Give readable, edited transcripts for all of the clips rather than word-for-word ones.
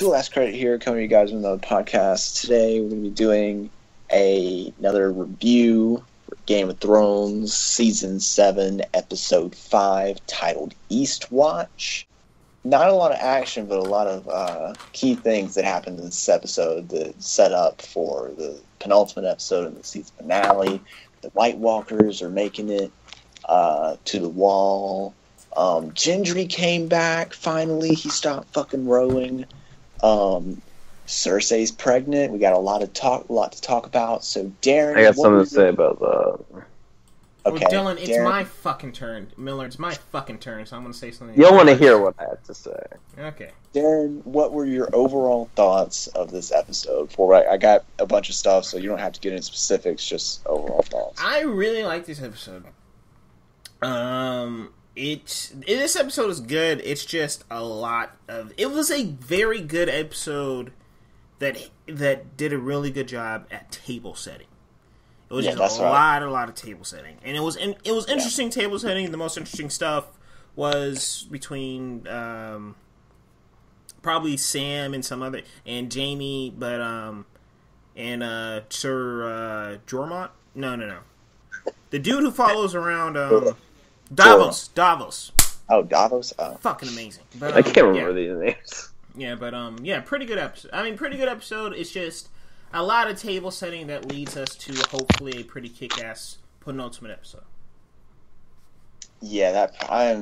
To the last credit here, coming to you guys with another podcast. Today we're going to be doing another review for Game of Thrones Season 7, Episode 5, titled Eastwatch. Not a lot of action, but a lot of key things that happened in this episode that set up for the penultimate episode of the season finale. The White Walkers are making it to the wall. Gendry came back, finally. He stopped fucking rowing. Cersei's pregnant. We got a lot to talk about. So Darren, I got something to say about that. Okay, well, Dylan, it's Darren. my fucking turn. Miller, it's my fucking turn, so I'm going to say something. You'll want to hear what I have to say. Okay. Darren, what were your overall thoughts of this episode? I got a bunch of stuff, so you don't have to get into specifics, just overall thoughts. I really like this episode. This episode is good. It's just a lot of... It was a very good episode that did a really good job at table setting. It was just a lot of table setting, and it was interesting table setting. The most interesting stuff was between probably Sam and some other and Jamie, but and Sir Jormont. No, the dude who follows around Davos. Oh, Davos. Oh. Fucking amazing. But, I can't remember these names. Yeah, but pretty good episode. Pretty good episode. It's just a lot of table setting that leads us to hopefully a pretty kick-ass penultimate episode. Yeah, I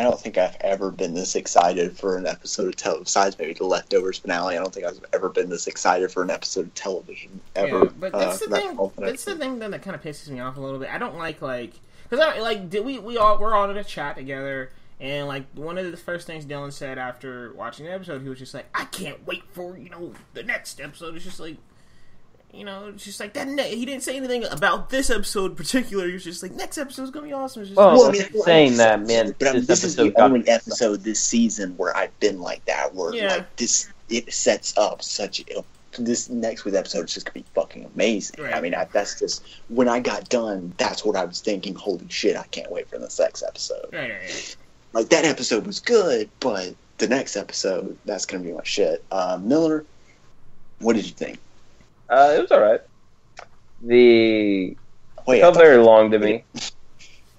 don't think I've ever been this excited for an episode of television. Besides maybe the Leftovers finale, I don't think I've ever been this excited for an episode of television ever. Yeah, but that's the thing. That's the thing that kind of pisses me off a little bit. I don't like because we're all in a chat together. And, one of the first things Dylan said after watching the episode, he was just like, I can't wait for, the next episode. It's just like, it's just like, he didn't say anything about this episode in particular. He was just like, next episode's going to be awesome. It's just saying that, man. But this is the only episode this season where I've been like that, where, it sets up this next week's episode is just going to be fucking amazing. Right. I mean, that's just, when I got done, that's what I was thinking, holy shit, I can't wait for the next episode. Right. That episode was good, but the next episode, that's going to be my shit. Miller, what did you think? It was alright. It felt very long to me.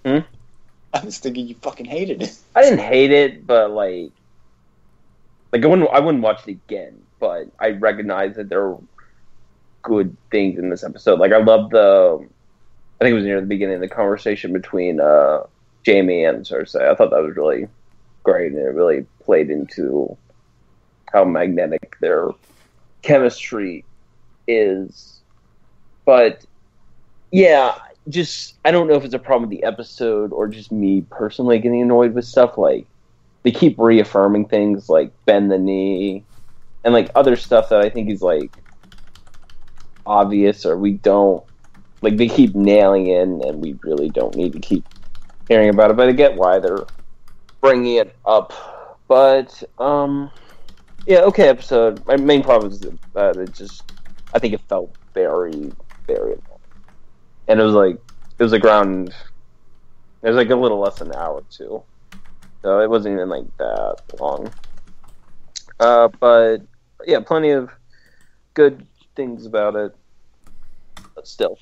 I was thinking you fucking hated it. I didn't hate it, but I wouldn't watch it again, but I recognize that there were good things in this episode. I loved I think it was near the beginning of the conversation between Jamie and Cersei. I thought that was really great, and it really played into how magnetic their chemistry is. But yeah, I don't know if it's a problem with the episode or just me personally getting annoyed with stuff. They keep reaffirming things like bend the knee and other stuff that I think is obvious, or we don't they keep nailing in, and we really don't need to keep hearing about it. But I get why they're bringing it up. But okay episode. My main problem is that I think it felt very, very long. And it was around, it was a little less than an hour too. So it wasn't even that long. But yeah, plenty of good things about it. But still.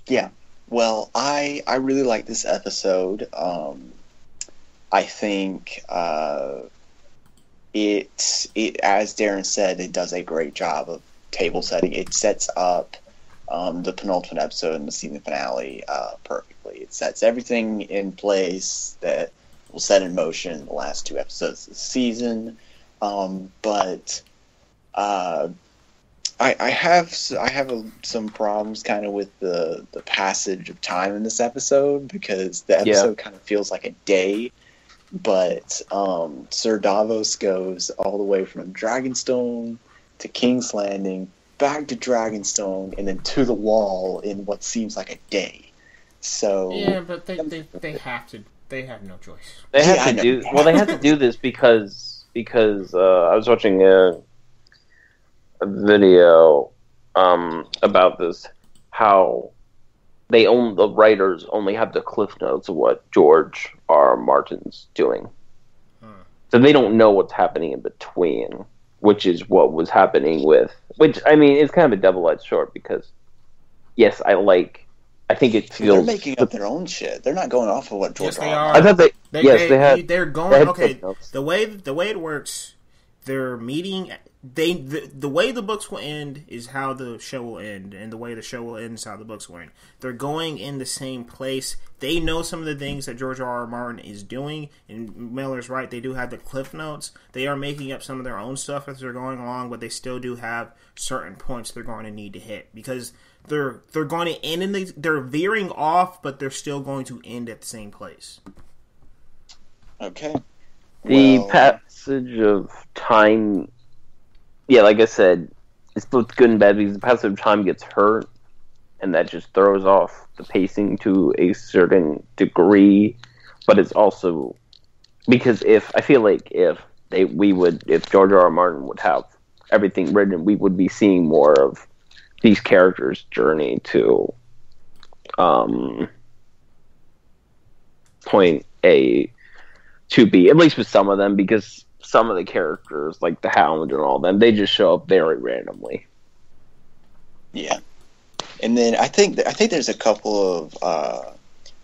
Yeah. Well, I really like this episode. I think it as Darren said, it does a great job of table setting. It sets up the penultimate episode in the season finale perfectly. It sets everything in place that will set in motion the last two episodes of the season. But I have some problems kind of with the passage of time in this episode, because the episode kind of feels like a day. But Sir Davos goes all the way from Dragonstone to King's Landing, back to Dragonstone, and then to the Wall in what seems like a day. So yeah, but they have to. They have no choice. They have to do. Well, they have to do this because I was watching a video about this, how the writers only have the cliff notes of what George R. R. Martin's doing. So they don't know what's happening in between, which is what was happening with... Which, I mean, it's kind of a double-edged sword because, yes, I think it feels... They're making up their own shit. They're not going off of what George Yes, they R. are. I thought they had... They're going... They had okay, footnotes. the way it works, they're meeting... The way the books will end is how the show will end, and the way the show will end is how the books will end. They're going in the same place. They know some of the things that George R. R. Martin is doing, and Miller's right. They do have the cliff notes. They are making up some of their own stuff as they're going along, but they still do have certain points they're going to need to hit because they're going to end in they're veering off, but they're still going to end at the same place. Okay. The passage of time... Yeah, like I said, it's both good and bad because the passage of time gets hurt, and that just throws off the pacing to a certain degree. But it's also because if George R. R. Martin would have everything written, we would be seeing more of these characters' journey to point A to B, at least with some of them, because some of the characters, like the Hound and all them, they just show up very randomly. Yeah, and then I think there's a couple of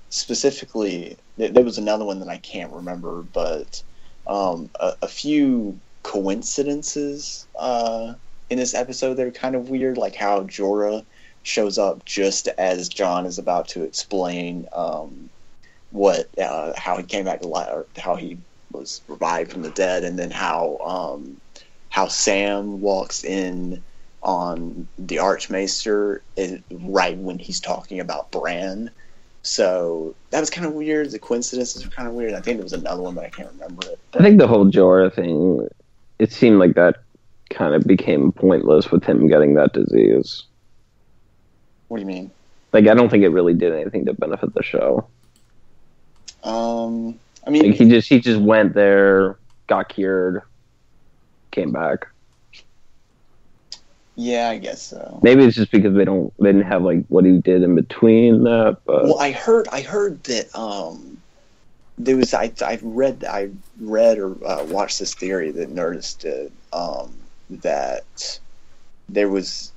specifically. There was another one that I can't remember, but a few coincidences in this episode that are kind of weird, like how Jorah shows up just as Jon is about to explain how he came back to life, or how he was revived from the dead, and then how Sam walks in on the Archmaester right when he's talking about Bran. So that was kind of weird. The coincidences were kind of weird. I think there was another one, but I can't remember it. I think the whole Jorah thing, it seemed like that kind of became pointless with him getting that disease. What do you mean? Like, I don't think it really did anything to benefit the show. I mean, like, he just went there, got cured, came back. Yeah, I guess so. Maybe it's just because they didn't have like what he did in between that. But well, I heard that there was I read or watched this theory that Nerdist did that there's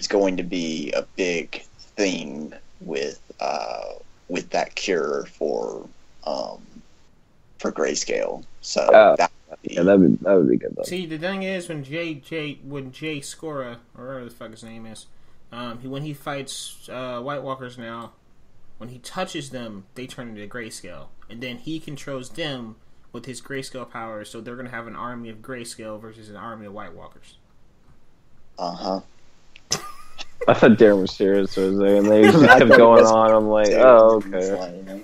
going to be a big thing with that cure for grayscale. So that would be good though. See, the thing is, when Jay Scora, or whatever the fuck his name is, when he fights White Walkers now, when he touches them, they turn into grayscale, and then he controls them with his grayscale powers. So they're gonna have an army of grayscale versus an army of White Walkers. Uh-huh. I thought Darren was serious for a second. They just kept going on. I'm like, oh, okay.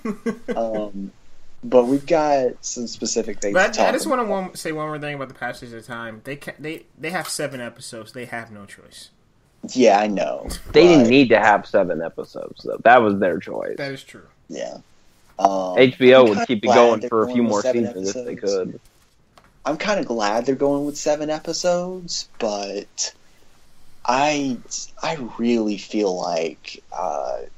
But we've got some specific things. But I just want to say one more thing about the passage of time. They have 7 episodes. They have no choice. Yeah, I know. They didn't need to have 7 episodes, though. That was their choice. That is true. Yeah. HBO would keep it going for a few more seasons if they could. I'm kind of glad they're going with 7 episodes, but I really feel like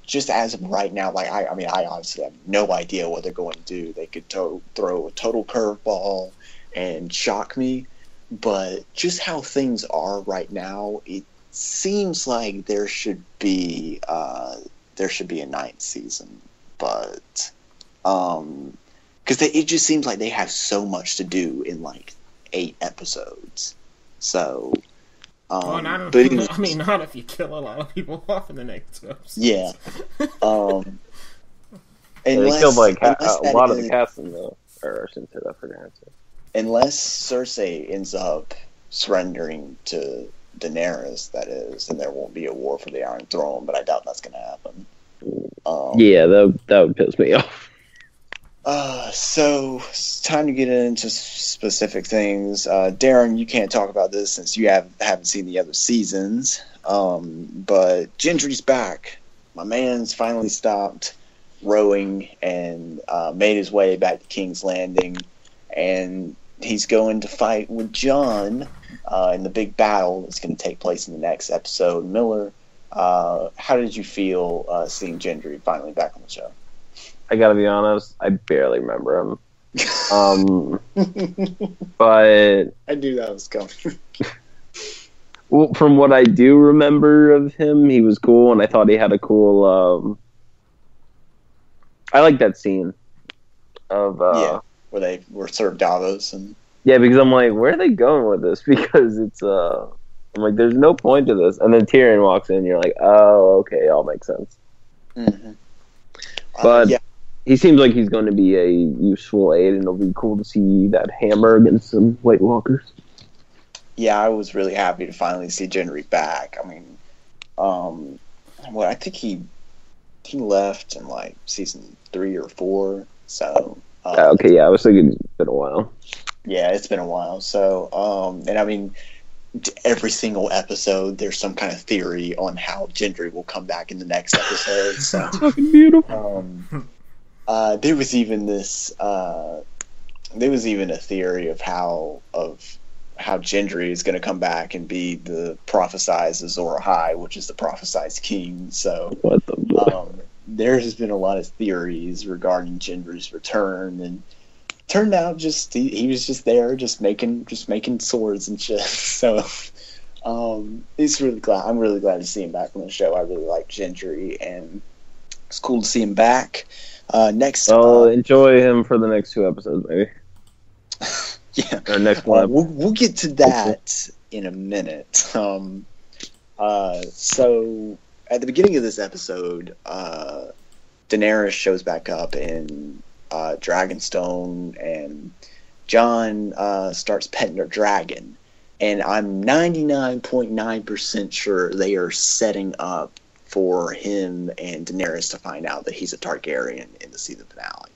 just as of right now, like I honestly have no idea what they're going to do. They could throw a total curveball and shock me, but just how things are right now, it seems like there should be a 9th season, but because it just seems like they have so much to do in like 8 episodes, so. Not if you kill a lot of people off in the next episode. Yeah. They killed like a lot of the cast in the. Or I shouldn't say that for the answer. Unless Cersei ends up surrendering to Daenerys, that is, and there won't be a war for the Iron Throne. But I doubt that's going to happen. Yeah, that would piss me off. So it's time to get into specific things. Darren, you can't talk about this since you haven't seen the other seasons. But Gendry's back. My man's finally stopped rowing and made his way back to King's Landing, and he's going to fight with Jon in the big battle that's going to take place in the next episode. Miller, how did you feel seeing Gendry finally back on the show? I gotta be honest, I barely remember him. But I knew that was coming. well, from what I do remember of him, he was cool, and I thought he had a cool. I like that scene of where they were served Davos and because I'm like, where are they going with this? Because it's I'm like, there's no point to this, and then Tyrion walks in, and you're like, oh, okay, it all makes sense. Mm-hmm. But he seems like he's going to be a useful aid, and it'll be cool to see that hammer against some White Walkers. Yeah, I was really happy to finally see Gendry back. I mean, I think he left in like season 3 or 4. So okay, I was thinking it's been a while. Yeah, it's been a while. So and I mean, every single episode, there's some kind of theory on how Gendry will come back in the next episode. So it's fucking beautiful. There was even a theory of how Gendry is going to come back and be the prophesized Azor Ahai, which is the prophesized king. So what the there has been a lot of theories regarding Gendry's return, and turned out he was just there, just making swords and shit. So it's really glad. I'm really glad to see him back on the show. I really like Gendry, and it's cool to see him back. Next, enjoy him for the next 2 episodes, maybe. Yeah, or next one. We'll get to that in a minute. So at the beginning of this episode, Daenerys shows back up in Dragonstone, and Jon starts petting her dragon, and I'm 99.9% sure they are setting up for him and Daenerys to find out that he's a Targaryen in the season finale.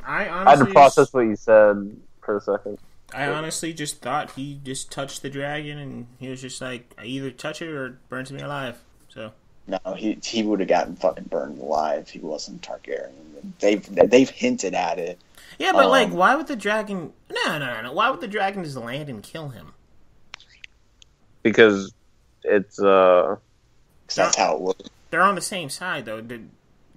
I had to process what you said for a second. I honestly just thought he just touched the dragon, and he was just like, I either touch it or it burns me alive. So no, he would have gotten fucking burned alive if he wasn't Targaryen. They've hinted at it. Yeah, but why would the dragon? No. Why would the dragon just land and kill him? Because it's that's how it works. They're on the same side, though.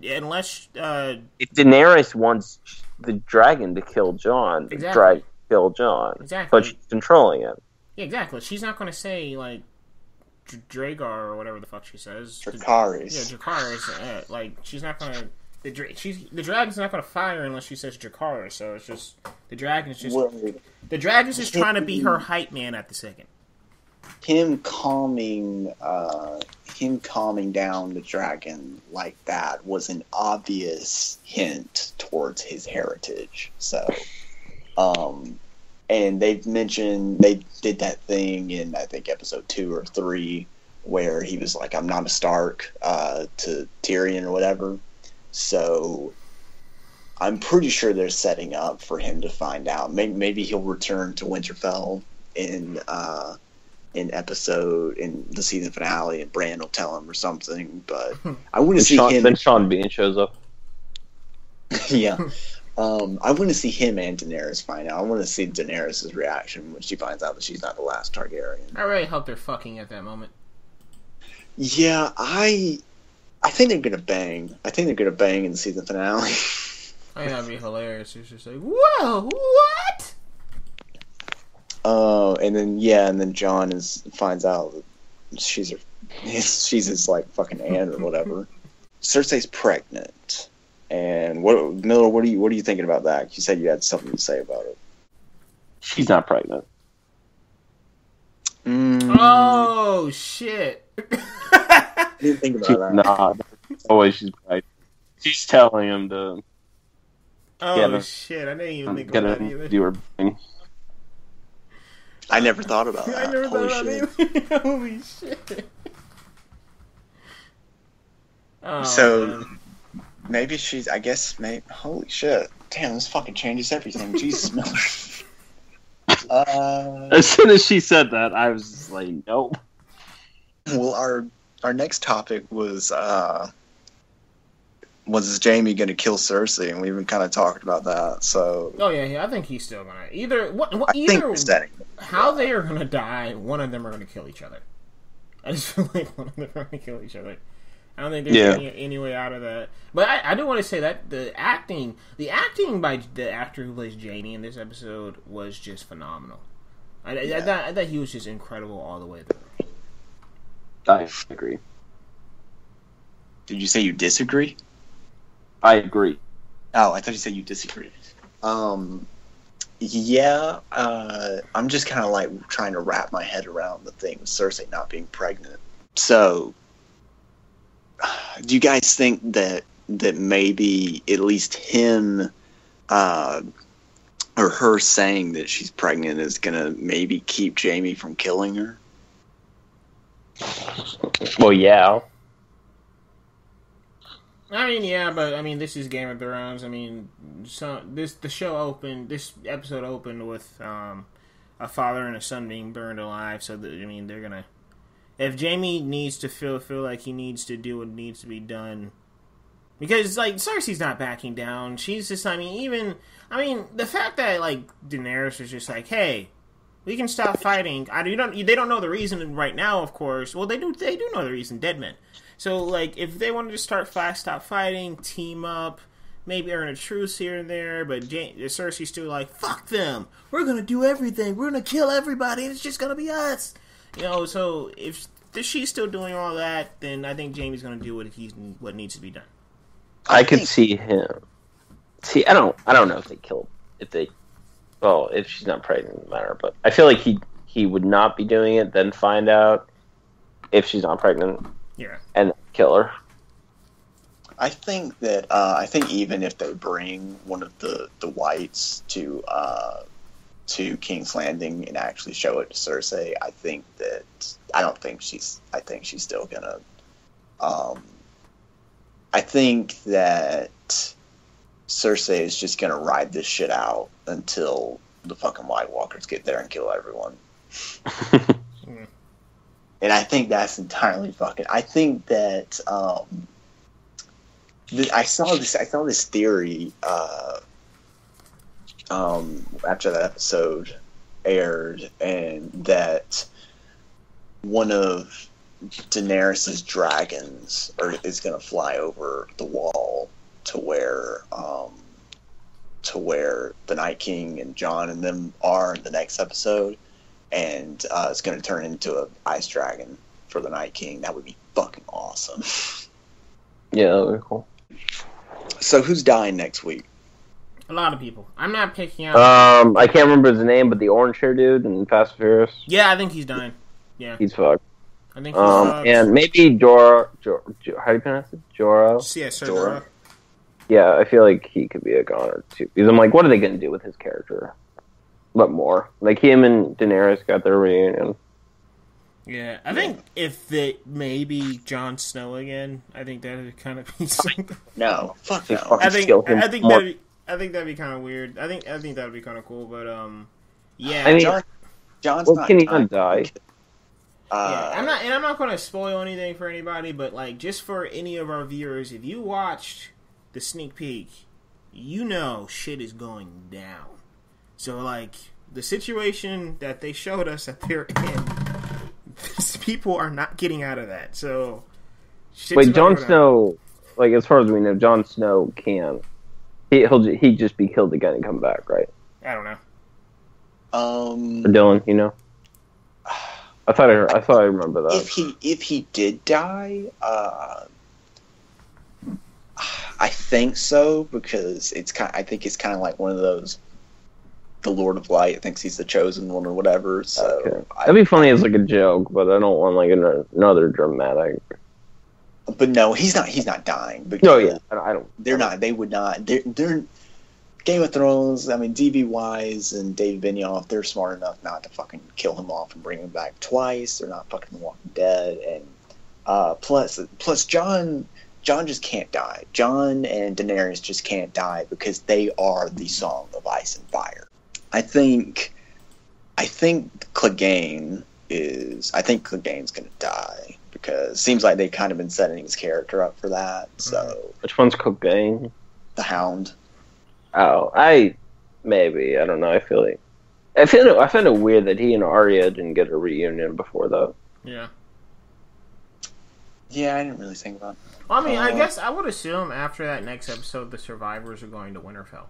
Unless if Daenerys wants the dragon to kill Jon, the dragon kill Jon. Exactly. But she's controlling it. Yeah, exactly. She's not going to say like Dragar or whatever the fuck she says. Dracarys. Yeah, Dracarys. She's not going to. The dragon's not going to fire unless she says Dracarys. So it's just the dragon's just trying to be her hype man at the second. Him calming down the dragon like that was an obvious hint towards his heritage. So, and they've mentioned they did that thing in I think episode 2 or 3 where he was like, "I'm not a Stark" to Tyrion or whatever. So, I'm pretty sure they're setting up for him to find out. Maybe he'll return to Winterfell in the season finale, and Bran will tell him or something. But I want to see him. Then Sean Bean shows up. Yeah, I want to see him and Daenerys find out. I want to see Daenerys' reaction when she finds out that she's not the last Targaryen. I really hope they're fucking at that moment. Yeah, I think they're gonna bang. I think they're gonna bang in the season finale. I think that'd be hilarious. It's just like, whoa, what? And then Jon finds out that she's his like fucking aunt or whatever. Cersei's pregnant, and Miller? What are you thinking about that? You said you had something to say about it. She's not pregnant. Oh shit! I didn't think about that. Nah, always she's pregnant. She's telling him to. Oh shit! I didn't even think about that either. Do her thing. I never thought about that. I never thought about it. Holy shit. Oh, so, man. Maybe she's, holy shit. Damn, this fucking changes everything. Jesus, Miller. As soon as she said that, I was just like, nope. Well, our next topic was Jaime going to kill Cersei, and we even kind of talked about that. So, I think he's still gonna how they are gonna die. One of them are gonna kill each other. I just feel like one of them are gonna kill each other. I don't think there's any way out of that. But I do want to say that the acting by the actor who plays Jamie in this episode was just phenomenal. I thought he was just incredible all the way through. I agree. Did you say you disagree? I agree. Oh, I thought you said you disagree. I'm just kind of like trying to wrap my head around the thing with Cersei not being pregnant. So, do you guys think that maybe at least him or her saying that she's pregnant is gonna maybe keep Jamie from killing her? Well, yeah. I mean, yeah, but I mean, this is Game of Thrones. I mean, this episode opened with a father and a son being burned alive. So that, I mean, they're gonna. If Jamie needs to feel like he needs to do what needs to be done, because like Cersei's not backing down. She's just, I mean, the fact that like Daenerys was just like, hey, we can stop fighting. They don't know the reason right now, of course. Well, they do know the reason. Dead men. So, like, if they wanted to stop fighting, team up, maybe earn a truce here and there, but Cersei's still like, fuck them! We're gonna do everything! We're gonna kill everybody, and it's just gonna be us! You know, so if she's still doing all that, then I think Jaime's gonna do what needs to be done. I could see him. See, I don't know if she's not pregnant, it doesn't matter, but I feel like he would not be doing it, then find out if she's not pregnant. Yeah, and kill her. I think even if they bring one of the whites to King's Landing and actually show it to Cersei, I think she's still gonna. I think that Cersei is just gonna ride this shit out until the fucking White Walkers get there and kill everyone. And I think that's entirely fucking. I think that I saw this theory after that episode aired, and that one of Daenerys's dragons is going to fly over the wall to where the Night King and Jon and them are in the next episode. And it's going to turn into an ice dragon for the Night King. That would be fucking awesome. Yeah, that would be cool. So who's dying next week? A lot of people. I'm not picking out. I can't remember his name, but the orange hair dude in Fast and Furious. Yeah, I think he's dying. Yeah, he's fucked. I think he's fucked. And maybe Jorah. How do you pronounce it? Jorah. Yeah, Sir Jorah. Yeah, I feel like he could be a goner too. Because I'm like, what are they going to do with his character? But more. Like, him and Daenerys got their reunion. Yeah, I think if maybe Jon Snow again, I think that would kind of be something. No, fuck no. I think that'd be kind of weird. I think that'd be kind of cool, but yeah. I mean, Jon's not. Can he not die? Yeah, I'm not going to spoil anything for anybody, but like, just for any of our viewers, if you watched the sneak peek, you know shit is going down. So, like, the situation that they showed us that they're in, people are not getting out of that. So, wait, Jon Snow, like, as far as we know, Jon Snow can. He'd just be killed again and come back, right? I don't know. Or Dylan, you know? I thought I remember that. If he did die, I think so, because I think it's kind of like one of those. The Lord of Light thinks he's the chosen one or whatever. So okay. That'd be funny as like a joke, but I don't want like another dramatic. But no, he's not dying. No, yeah, I don't. They're not. They would not. They're Game of Thrones. I mean, D.B. Wise and David Benioff. They're smart enough not to fucking kill him off and bring him back twice. They're not fucking Walking Dead. And plus, Jon just can't die. Jon and Daenerys just can't die because they are the Song of Ice and Fire. I think Clegane Clegane's going to die because it seems like they've kind of been setting his character up for that. So which one's Clegane? The Hound. Oh, I don't know. I find it weird that he and Arya didn't get a reunion before that. Yeah. Yeah, I didn't really think about it. I mean, I guess I would assume after that next episode, the survivors are going to Winterfell.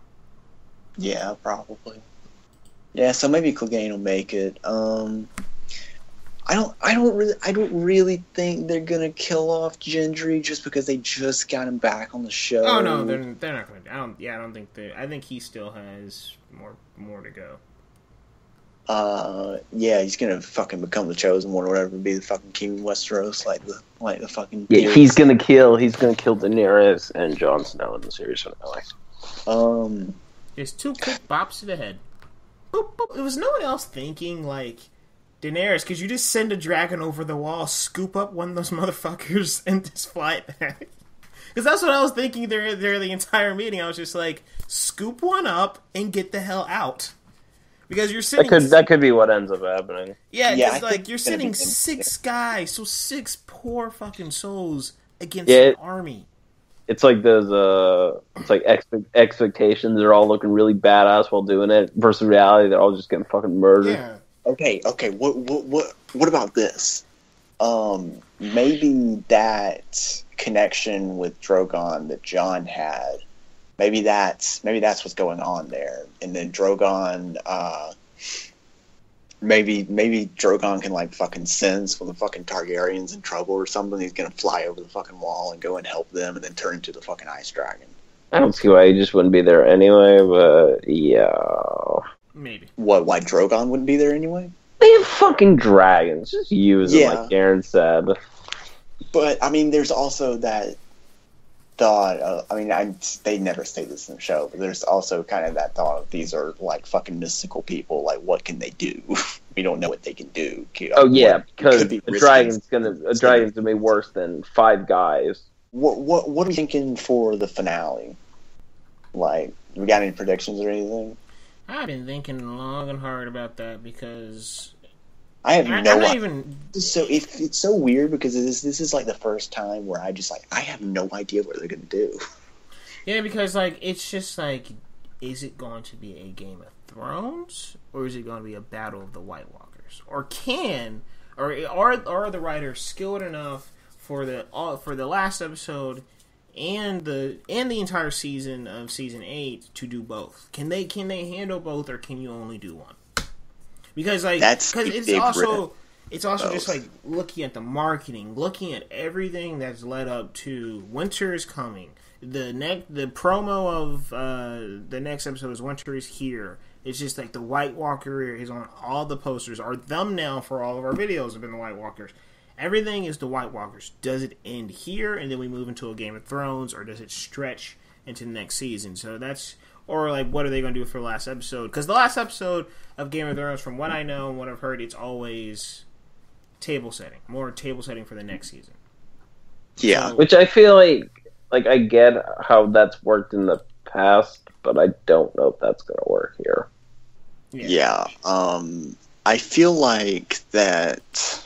Yeah, probably. Yeah, so maybe Clegane will make it. I don't really think they're gonna kill off Gendry just because they just got him back on the show. Oh no, they're not going to. I don't think I think he still has more to go. Yeah, he's gonna fucking become the chosen one or whatever, and be the fucking king of Westeros, like the fucking. Yeah, he's gonna kill Daenerys and Jon Snow in the series finale. There's 2 quick bops to the head. Boop, boop. It was no one else thinking like Daenerys, could you just send a dragon over the wall, scoop up one of those motherfuckers, and just fly it back? Because that's what I was thinking there the entire meeting. I was just like, scoop one up and get the hell out. Because you're sitting... That could be what ends up happening. Yeah, because like, you're sitting 6 guys, so 6 poor fucking souls against an army. It's like those, expectations are all looking really badass while doing it, versus reality, they're all just getting fucking murdered. Yeah. Okay. What about this? Maybe that connection with Drogon that Jon had. Maybe that's what's going on there. And then Drogon, maybe Drogon can like fucking sense when the fucking Targaryen's in trouble or something. He's gonna fly over the fucking wall and go and help them, and then turn into the fucking ice dragon. I don't see why he just wouldn't be there anyway, but yeah. Maybe. Why Drogon wouldn't be there anyway? They have fucking dragons. Just use them, like Darren said. But, I mean, there's also that thought, they never say this in the show, but there's also kind of that thought of these are, like, fucking mystical people. Like, what can they do? We don't know what they can do. Because a dragon's gonna be worse than 5 guys. What are you thinking for the finale? Like, we got any predictions or anything? I've been thinking long and hard about that because I have no idea. So it's so weird because this is like the first time where I have no idea what they're gonna do. Yeah, because like it's just like, is it going to be a Game of Thrones or is it going to be a Battle of the White Walkers? Or are the writers skilled enough for the last episode and the entire season of season 8 to do both? Can they handle both, or can you only do one? Because like it's also just like looking at the marketing, looking at everything that's led up to winter is coming. The promo of the next episode is winter is here. It's just like the White Walker is on all the posters. Our thumbnail for all of our videos have been the White Walkers. Everything is the White Walkers. Does it end here and then we move into a Game of Thrones, or does it stretch into the next season? So or like, what are they going to do for the last episode? Because the last episode of Game of Thrones, from what I know and what I've heard, it's always more table setting for the next season. Yeah, so, which I feel like I get how that's worked in the past, but I don't know if that's going to work here. Yeah. I feel like that.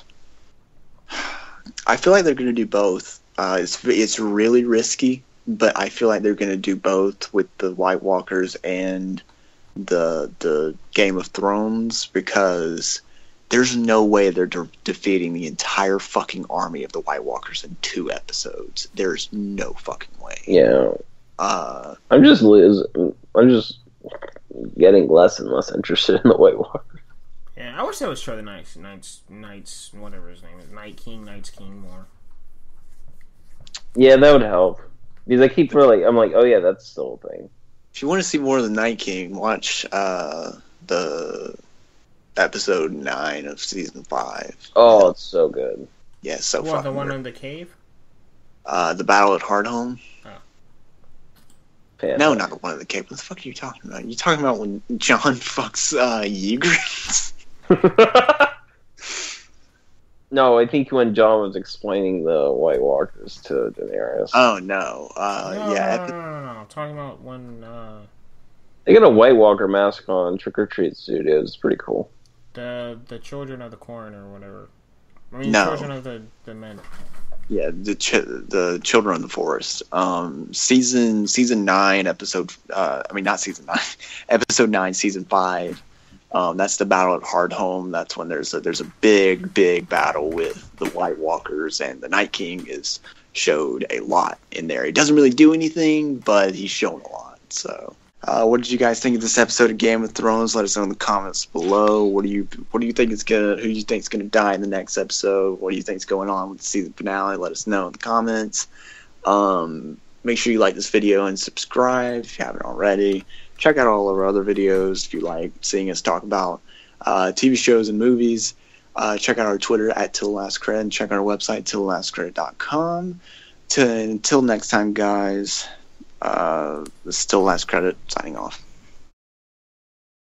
I feel like they're going to do both. It's really risky, but I feel like they're going to do both with the White Walkers and the Game of Thrones, because there's no way they're defeating the entire fucking army of the White Walkers in 2 episodes. There's no fucking way. Yeah. I'm just getting less and less interested in the White Walkers. Yeah, I wish they would show the Knights, whatever his name is, Knights King more. Yeah, that would help. Because I keep I'm like, oh yeah, that's still a thing. If you want to see more of the Night King, watch the episode 9 of season 5. Oh, it's so good. Yeah, so fucking the one in the cave? The Battle at Hardhome. Oh. No, not the one in the cave. What the fuck are you talking about? You talking about when Jon fucks Ygritte? No, I think when Jon was explaining the White Walkers to Daenerys. Oh, no. No. I'm talking about when... They got a White Walker mask on Trick or Treat Studios. It's pretty cool. The Children of the Corn or whatever. Children of the Men. Yeah, the Children of the Forest. Season 9, episode... not season 9. Episode 9, season 5. That's the battle at Hardhome. That's when there's a big battle with the White Walkers, and the Night King is showed a lot in there. He doesn't really do anything, but he's shown a lot. So, what did you guys think of this episode of Game of Thrones? Let us know in the comments below. What do you think is who do you think is gonna die in the next episode? What do you think is going on with the season finale? Let us know in the comments. Make sure you like this video and subscribe if you haven't already. Check out all of our other videos if you like seeing us talk about TV shows and movies. Check out our Twitter at @TillTheLastCredit and check out our website TillTheLastCredit.com. Until next time, guys, this is Till the Last Credit signing off.